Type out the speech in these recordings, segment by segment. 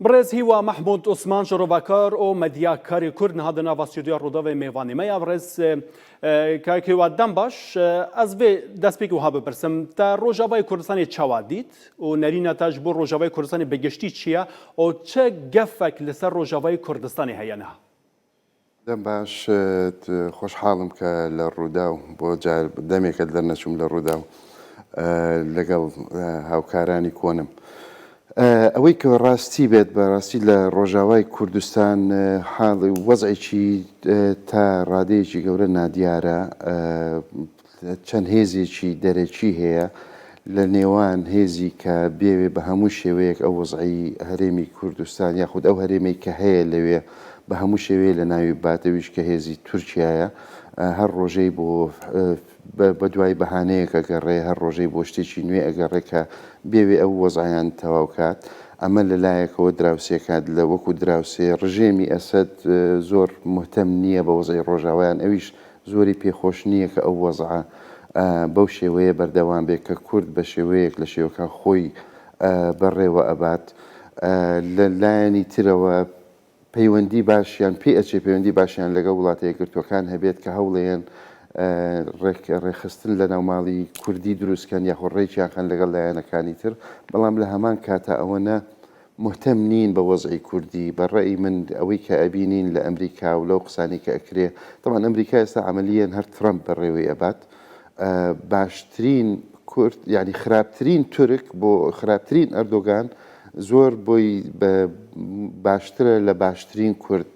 برز هیوا محمود عثمان شروبکار و مدیاکاری کرد نهاد نواسیدیا روداوی میوانی میا برز که هیوا دم باش از به دست پیک و ها بپرسم تا روجاوای کردستانی چوادید و نرین تاج بر روجاوای کردستانی بگشتی چیه و چه گفک لسر روجاوای کردستانی هیانه دەم باش خۆشحاڵم کە لە ڕووداو بۆ دەمێکە دەرنەچووم لە ڕووداو لەگەڵ هاوکارانی کۆنم. ئەوەی کە ڕاستی بێت بەڕاستی لە ڕۆژاوای کوردستان حاڵی وەزعێکی تا ڕادەیەکی گەورە نادیارە، چەند هێزێکی دەرەکی هەیە لە نێوان هێزی کە بێوێ بە هەموو شێوەیەک ئەو وەزعی هەرێمی کوردستان یاخود ئەو هەرێمەی کە هەیە لەوێ بە هەموو شێوەیە لە ناوی باتەویش کە هێزی تورکیایە هەر ڕۆژەی بۆ بە دوای بەهانەیەک ئەگەڕێ هەر ڕۆژەی بۆ شتێکی نوێ ئەگەڕێ کە بێوێ ئەو وەزعیان تەواو کات. ئەمە لەلایەکەوە دراوسێکات لە وەکو دراوسێ ڕژێمی ئەسەد زۆر مهتەم نییە بە وەزعی ڕۆژاوایان، ئەویش زۆری پێخۆش نییە کە ئەو وەزعە بەو شێوەیە بەردەوام بێت کە کورد بە شێوەیەک لە شێوەکە خۆی بەڕێوە ئەبات. لە لایەنی ترەوە پەیوەندی باشیان پێ ئەچێ پەیوەندی باشیان لەگەڵ وڵاتە یەکگرتووەکان هەبێت کە هەوڵێن ڕێخستن لە ناوماڵی کوردی دروستکەن یاخۆ ڕێکیان خەن لەگەڵ لایەنەکانی تر، بەڵام لە هەمان کاتە ئەوەنە مهتەم نین بە وەزعی کوردی. بەڕێی من ئەوەی کە ئەبینین لە ئەمریکا و لەو قسانی کە ئەکرێ، طبعاً ئەمریکا ئێستا عملیان هەر ترەمپ بەڕێوەی ئەبات، باشترین کورد یعنی خراپترین تورک بۆ خراپترین ئەردۆگان زۆر بۆی باشترە لە باشترین کورد.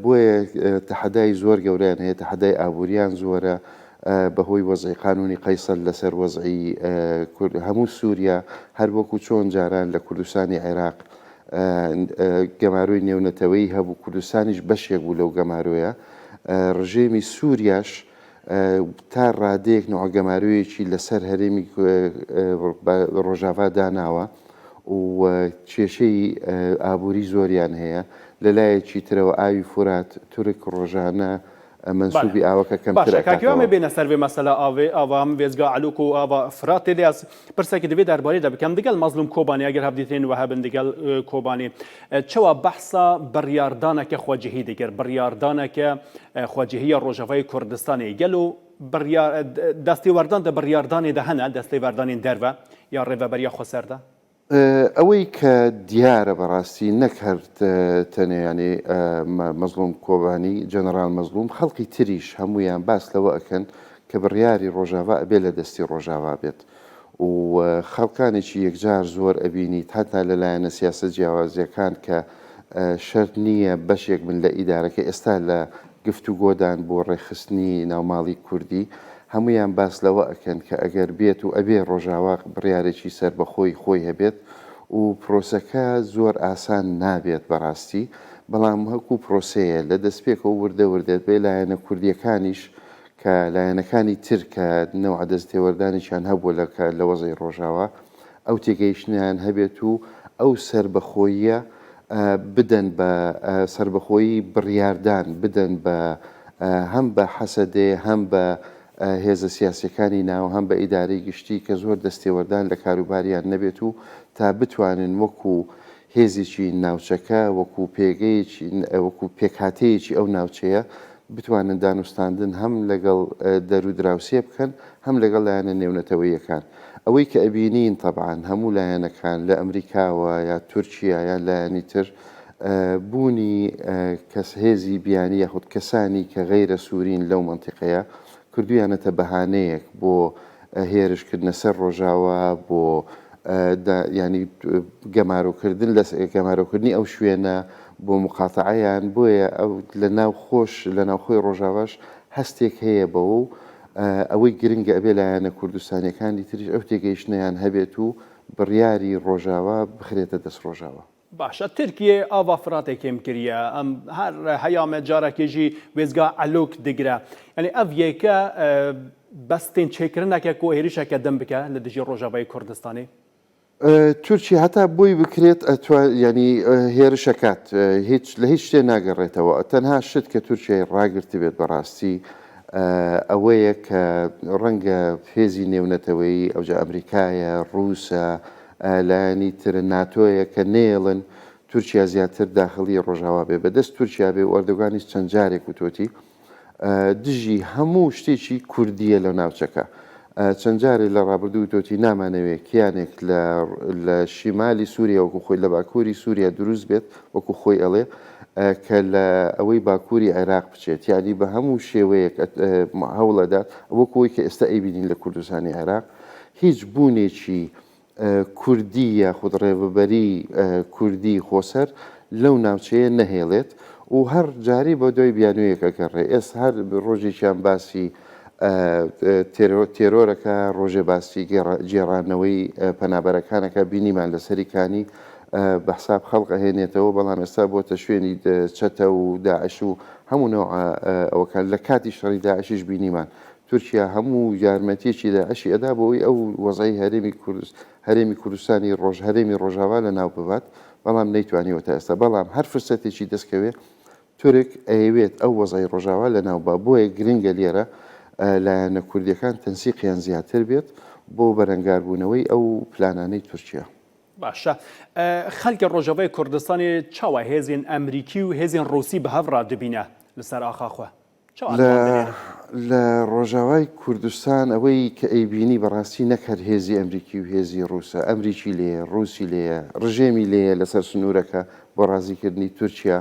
بۆیە تەحەدای زۆر گەورەیان هەیە، تەحەدای ئابووریان زۆرە بەهۆی وەزعی قانونی قەیسەر لەسەر وەزعی هەموو سووریا، هەر وەکو چۆن جاران لە کوردستانی عێراق گەماروی نێونەتەوەی هەبوو، کوردستانیش بەشێک بوو لەو گەمارویە. ڕژێمی سووریاش تا ڕادەیەک نوع گەمارویەکی لەسەر هەرێمی ڕۆژاوا داناوە و کێشەی ئابووری زۆریان هەیە. لەلایەکی ترەوە ئاوی فورات تورک ڕۆژانە منسوبی ئاوەکە کەمتر کاکیوامە بێنە سەروێ مەسەلا ئاوا هەم وێزگا عەلوک و ئاوا فرات تێدەیاز پرسێکی دەبێت دەربارەی دەبکەم دەگەڵ مەزلوم کۆبانی ئەگەر هەبدیتێن و هەبن دەگەڵ کۆبانی چەوە بەحسا بڕیاردانێکە خواجهی دەگەر بڕیاردانێکە خواجهیە ڕۆژاوای کوردستانی گەل و دەستێوەردان دە بڕیاردانی دە هەنە دەستێوەردانی دەرڤە یا ڕێڤەبەریە خۆسەردە ئەوەی کە دیارە بەڕاستی نەکرد تەنێیانی مەزلوم کۆبانی جەنەرال مەزلوم، خەڵکی تریش هەمویان باس لەوە ئەکەن کە بڕیاری ڕۆژاوا ئەبێ لە دەستی ڕۆژاوا بێت و خەڵکانێکی یەکجار زۆر ئەبینیت هەتا لەلایەنە سیاسەت جیاوازیەکان کە شەرت نییە بەشێک من لە ئیدارەکە ئێستا لە گفتوگۆدان بۆ ڕێخستنی ناوماڵی کوردی هەمویان باس لەوە ئەکەن کە ئەگەر بێت و ئەبێ ڕۆژاوا بڕیارێکی سەر بەخۆی خۆی هەبێت و پرۆسەکە زۆر ئاسان نابێت بەڕاستی، بەڵام هەکوو پرۆسەیە لە دەستپێکەوە وردەوردێت بێ لایەنە کوردیەکانیش کە لایەنەکانی تر کە نەوع دەستێوەردانێکیان هەبووە لە وەزعی ڕۆژاوا ئەو تێگەیشتیان هەبێت و ئەو سربەخۆییە بدەن بە سربەخۆیی بڕیاردان بدەن بە هەم بە حەسەدێ هەم بە هێزە سیاسیەکانی ناو هەم بە ئیدارەی گشتی کە زۆر دەستێوەردان لە کاروباریان نەبێت و تا بتوانن وەکو هێزێکی ناوچەکە وەکو پێگەیەکی وەکو پێکهاتەیەکی ئەو ناوچەیە بتوانن دانوستاندن هەم لەگەڵ دەرو دراوسێ بکەن هەم لەگەڵ لایەنە نێونەتەوەیەکان. ئەوەی کە ئەبینین تەبعاً هەموو لایەنەکان لە ئەمریکاوە یا تورکیا یا لایەنی تر بوونی کەس هێزی بیانی یاخود کەسانی کە غەیرە سوورین لەو مەنتیقەیە کردویانەتە بەهانەیەک بۆ هێرشکردنە سەر ڕۆژاوا بۆ ینی گەمارۆکردن لە گەمارۆکردنی ئەو شوێنە بۆ مقاتعەیان. بۆیە ئەو لە ناو خۆش لە ناوخۆی ڕۆژاواش هەستێک هەیە بەوە و ئەوەی گرنگە ئەبێ لایەنە کوردستانیەکانی تریش ئەو تێگەیشتنیان هەبێت و بڕیاری ڕۆژاوا بخرێتە دەست ڕۆژاوا. باشە ترکیە ئاوا فراتێکێم کردە ئەم هەر هەیامە جارێکێژی وێزگا عەلوک دەگرە یعنی ئەڤ یەکە بەستین چێکردنێکە کۆ هێرشێکە دەم بکە لە دژی ڕۆژاوای کوردستانی تورکی هەتا بۆی بکرێت ینی هێرشەکات لە هیچ شتێ ناگەڕێتەوە. تەنها شت کە تورکیای ڕاگرتی بێت بەڕاستی ئەوەیە کە ڕەنگە هێزی نێونەتەوەی ئەوجا ئەمریکایە ڕووسە لایەنی تر ناتۆیە کە نێڵن تورکیا زیاتر داخلی ڕۆژاوا بێ بەدەست تورکیا بێ و ئەردۆگانیش چەند جارێک وتۆتی دژی هەموو شتێکی کوردیە لە ناوچەکە. چەند جارێک لە ڕابردوو تۆتی نامانەوێت کیانێک لە شیمالی سووریا وەکو خۆی لە باکووری سووریا دروست بێت وەکو خۆی ئەڵێ کە لە ئەوەی باکووری عێراق بچێت یادی بە هەموو شێوەیەک هەوڵەدات وەکوی کە ئێستا ئەیبینین لە کوردستانی عێراق هیچ بوونێکی کوردی یاخود ڕێوەبەری کوردی خۆسەر لەو ناوچەیە نەهێڵێت و هەر جاری بۆ دوای بیانوویەکەکەڕێ ئێستا هەر ڕۆژێکیان باسی تێرۆرەکە ڕۆژێ باسی گێڕانەوەی پەنابەرەکانەکە بینیمان لە سەریکانی بە حساب خەڵق ئەهێنێتەوە بەڵام ئێستا بۆتە شوێنی چەتە و داعش و هەموو نەوع ئەوەکان لە کاتی شەڕی داعشیش بینیمان تورکیا هەموو یارمەتیەکی داعشی ئەدا بۆەوەی ئەو وەزای هەرێمی کوردستانی هەرێمی ڕۆژاوا لە ناو ببات بەڵام نەیتوانیوە تا ئێستا بەڵام هەر فرسەتێکی دەستکەوێت تورک ئەیەوێت ئەو وەزای ڕۆژاوا لە ناوبا بۆیە گرنگە لێرە لایەنە کوردیەکان تەنسیقیان زیاتر بێت بۆ بەرەنگاربوونەوەی ئەو پلانانەی تورکیا. باشە خەڵکی ڕۆژاوای کوردستانی چاوە هێزین ئەمریکی و هێزین ڕووسی بە هەڤڕا دەبینە لەسەر ئاخاخوا لە ڕۆژاوای کوردستان ئەوەی کە ئەیبینی بەڕاستی نەکرد هێزی ئەمریکی و هێزی ڕووسە ئەمریکی لێە ڕووسی لێە ڕژێمی لێە لەسەر سنوورەکە بۆ ڕازیکردنی تورکیا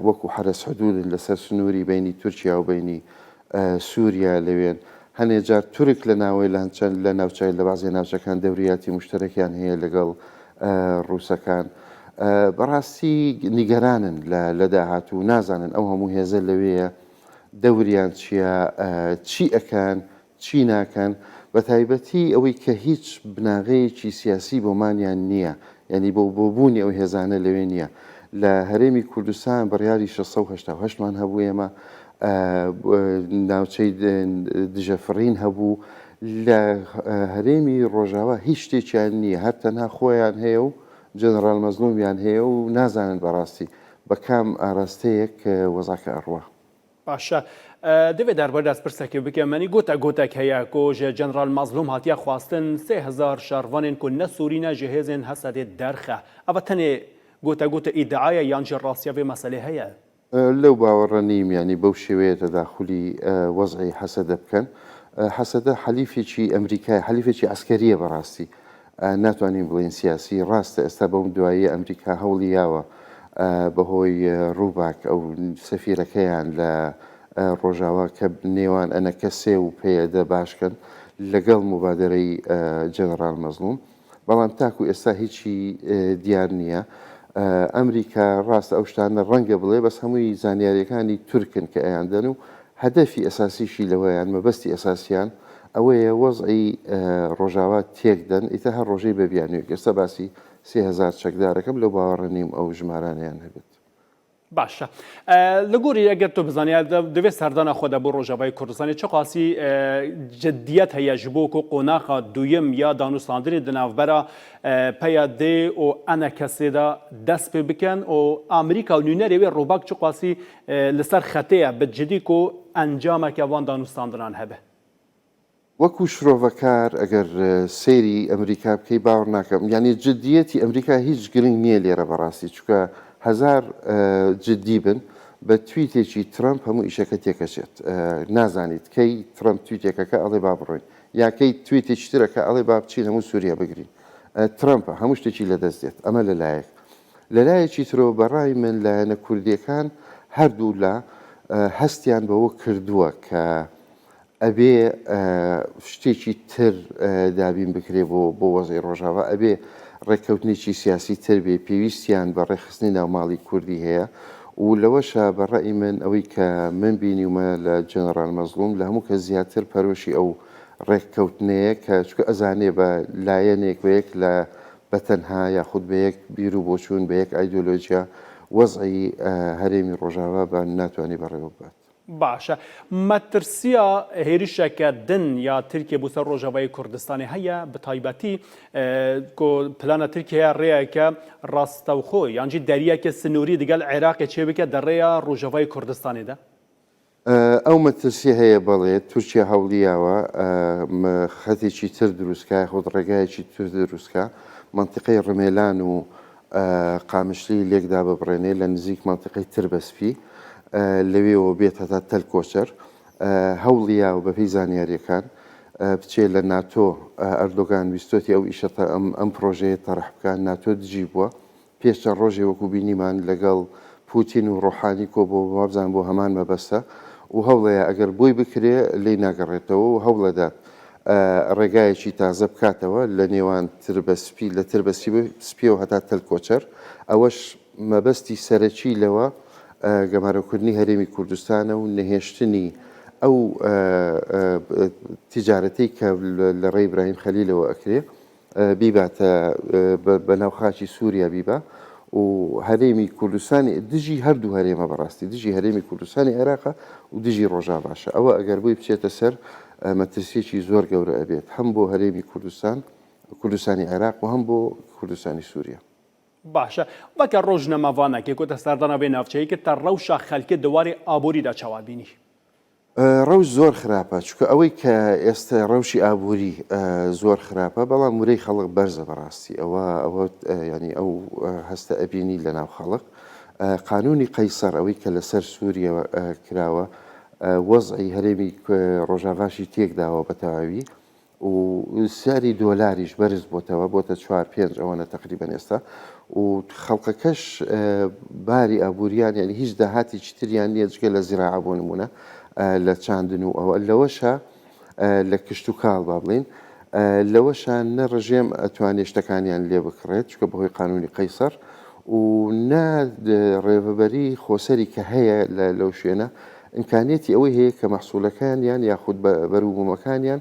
وەکو حرەس حدودن لەسەر سنووری بینی تورکیا و بینی سووریا لەوێن هەنێ جار تورک لە ناوەی لاچەند لە ناوچای لە بازی ناوچەکان دەوریاتی مشتەرەکیان هەیە لەگەڵ ڕووسەکان بەڕاستی نیگەرانن لە داهاتوو نازانن ئەو هەموو هێزە لەوەیە دەوریان چییە چی ئەکەن چی ناکەن بە تایبەتی ئەوەی کە هیچ بناغەیەکی سیاسی بۆمانیان نییە یعنی بۆ بوونی ئەو هێزانە لەوێ نییە لە هەرێمی کوردستان بڕیاری 688مان هەبوو ئێمە ناوچەی دژەفڕین هەبوو لە هەرێمی ڕۆژاوا هیچ شتێکیان نییە هەر تەنها خۆیان هەیە و جەنەرال مەزلومیان هەیە و نازانن بەڕاستی بە کام ئاراستەیەک وەزاکە ئەڕوا. باشە دەبێت دەربارەی دەستپرسێکی بکەمەنی گوتەک هەیە کۆژە جەنرال مەزلوم هاتیە خواستن 3000 شەڕڤانێن کو نەسوورینە ژە هێزن هەسەدێت دەرخە ئەوە تەنێ گوتە ئیدعایە یانجی ڕاستیەوێ مەسەلێ هەیە لەو باوەڕە نیم ینی بەو شێوەیە تەداخلی وەزعی حەسەدە بکەن حەسەدە حەلیفێکی ئەمریکای حەلیفێکی ئەسکەریە بەڕاستی ناتوانین بڵین سیاسی ڕاستە ئێستا بەم دواییە ئەمریکا هەوڵی یاوە بەهۆی ڕووباک ئەو سەفیرەکەیان لە ڕۆژاوا کە نێوان ئەنەکە سێ و پێدە باشکەن لەگەڵ مبادرەی جەنرال مەزلوم بەڵام تاکو ئێستا هیچی دیار نییە ئەمریکا ڕاستە ئەو شتانە ڕەنگە بڵێ بەس هەمووی زانیاریەکانی تورکن کە ئەیاندەن و هەدەفی ئەساسیشی لەوەیان مەبەستی ئەساسیان ئەوەیە وەزعی ڕۆژاوا تێکدەن ئیتە هەر ڕۆژەی بەبیانوێک ئێستا باسی 3000 چەکدارەکەم لەو باوەڕە نیم ئەو ژمارانیان هەبێت. باشە لە گۆری ئەگەر تۆ بزانیت دەوێت سەردانە خۆدا بۆ ڕۆژاوای کوردستانی چ قاسی جددیەت هەیە ji بۆ و قۆناغا دویم یا دانوستاندنی di navbera peya dê û ene kesê de dest pê bikin û Amerîka û nûnerê wê robak çi qasî li ser xetê bi cidî ku encameke van danûstandinan hebe. وەکو شرۆڤەکار ئەگەر سەیری ئەمریکا بکەی باوەڕ ناکەم یعنی جددیەتی ئەمریکا هیچ گرنگ نییە لێرە بەڕاستی چکە هزار جددی بن بە تویتێکی ترامپ هەموو ئیشەکە تێکەچێت نازانیت کەی ترامپ تویتێکەکە ئەڵێ با بڕۆین یاکەی تویتێکی ترەکە ئەڵێ با بچین هەموو سووریا بگرین ترامپە هەموو شتێکی لەدەست دێت ئەمە لەلایەک لەلایەکی ترەوە بەڕای من لایەنە کوردیەکان هەردوو لە هەستیان بەوە کردووە کە ئەبێ شتێکی تر دابین بکرێ بۆ وەزەی ڕۆژاوا ئەبێ ڕێککەوتنێکی سیاسی تر بێ پێویستیان بە ڕێخستنی ناوماڵی کوردی هەیە و لەوەشە بەڕێی من ئەوەی کە من بینیومە لە جەنەرال مەزلوم لە هەموو کە زیاتر پەرۆشی ئەو ڕێککەوتنەیە کە چکە ئەزانێ بە لایەنێک بەیەک لە بەتەنها یاخود بە یەک بیر و بۆچوون بە یەک ئایدۆلۆژیا وەزعی هەرێمی ڕۆژاوا بە ناتوانێ بەڕێوە بات. باشە مەترسیە هێرشێکە دن یا ترکیە بۆ سەر ڕۆژاوای کوردستانی هەیە بە تایبەتی پلانە ترکیە ڕێیەکە ڕاستەوخۆی یانجی دەریەکە سنووری دەگەل عێراقی چێ بکە دەڕێیە ڕۆژاوای کوردستانیدا ئەو مەترسی هەیە بەڵێت تورکیا هەوڵیاوە خەتێکی تر دروستکە خۆت ڕێگایەکی تر دروستکە منتیقەی ڕمێلان و قامشلی لێکدا ببڕێنێ لە نزیک منطقەی تربەسپی لەوێەوە بێت هەتا تەلکۆچەر هەوڵیا و بەپێی زانیاریەکان بچێت لە ناتۆ ئەردۆگان ویستۆتی ئەو ئیشەتە ئەم پرۆژەیە تەڕح بکان ناتۆ دژی بووە پێش چەند ڕۆژێ وەکو بینیمان لەگەڵ پوتین و ڕۆحانی کۆ بۆ وابزان بۆ هەمان مەبەستە و هەوڵەیە ئەگەر بۆی بکرێ لی ناگەڕێتەوە و هەوڵەدات ڕێگایەکی تازە بکاتەوە لە نێوان تربەسپی لە تربەسپیەوە هەتا تەلکۆچەر ئەوەش مەبەستی سەرەکی لەوە گەمارەکردنی هەرێمی کوردستانە و نەهێشتنی ئەو تیجارەتی کە لە ڕێی ئیبراهیم خەلیلەوە ئەکرێ بیباتە بەناو خاچی سووریا بیبە و هەرێمی کوردستانی دژی هەردوو هەرێمە بەڕاستی دژی هەرێمی کوردستانی عێراقە و دژی ڕۆژا باشە ئەوە ئەگەر بووی بچێتە سەر مەترسیەکی زۆر گەورە ئەبێت هەم بۆ هەرێمی کوردستانی عێراق و هەم بۆ کوردستانی سووریا باشە وەکە ڕۆژنەمەوانەکێک و دەستاردانە بێ ناوچەیە کرد تا ڕەوشە خەلکە دوواری ئابووریدا چاوابینی ڕەوش زۆر خراپە چکە ئەوەی کە ئێستا ڕەوشی ئابووری زۆر خراپە بەڵام ورەی خەڵک بەرزە بەڕاستی ئەوە ینی ئەو هەستە ئەبینی لە ناو خەڵک قانونی قەیسەر ئەوەی کە لەسەر سووریەوە کراوە وەزعی هەرێمی ڕۆژاواشی تێکداوە بە تەواوی و ساری دۆلاریش بەرز بۆتەوە بۆتە 4-5 ئەوەنە تقریبەن ئێستا و خەڵقەکەش باری ئابووریان یعنی هیچ داهاتی چتریان نییە جگە لە زیراعە بۆ نمونە لە چاندن و ئەوە لەوەشە لە کشت و کاڵ با بڵین لەوەشان نە ڕژێم ئەتوانێت شتەکانیان لێ بکڕێت چکە بەهۆی قانونی قەیسەر و نا ڕێبەری خۆسەری کە هەیە لەو شوێنە ئیمکانێتی ئەوەی هەیە کە مەحسوولەکانیان یاخود بەروبوومەکانیان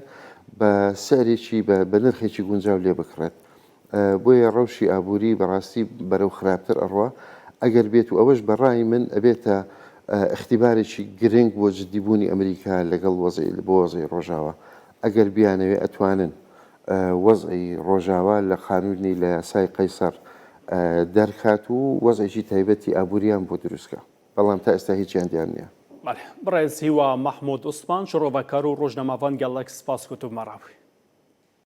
بە سەرێکی بە نرخێکی گونجاو لێ بکڕێت بۆیە ڕەوشی ئابووری بەڕاستی بەرەو خراپتر ئەڕوا ئەگەر بێت و ئەوەش بەڕای من ئەبێتە اختیبارێکی گرنگ بۆ جددیبوونی ئەمریکا لەگەڵ بۆ وەزعی ڕۆژاوە ئەگەر بیانەوێ ئەتوانن وەزعی ڕۆژاوە لە قانونی لە یاسای قەیسەر دەرکات و وەزعێکی تایبەتی ئابووریان بۆ دروستکە بەڵام تا ئێستا هیچیان دیان نییە بەڕێز هیوا مەحموود عوسمان شڕۆڤەکار و ڕۆژنەماوان گەڵک سپاس کتوب مەڕاوی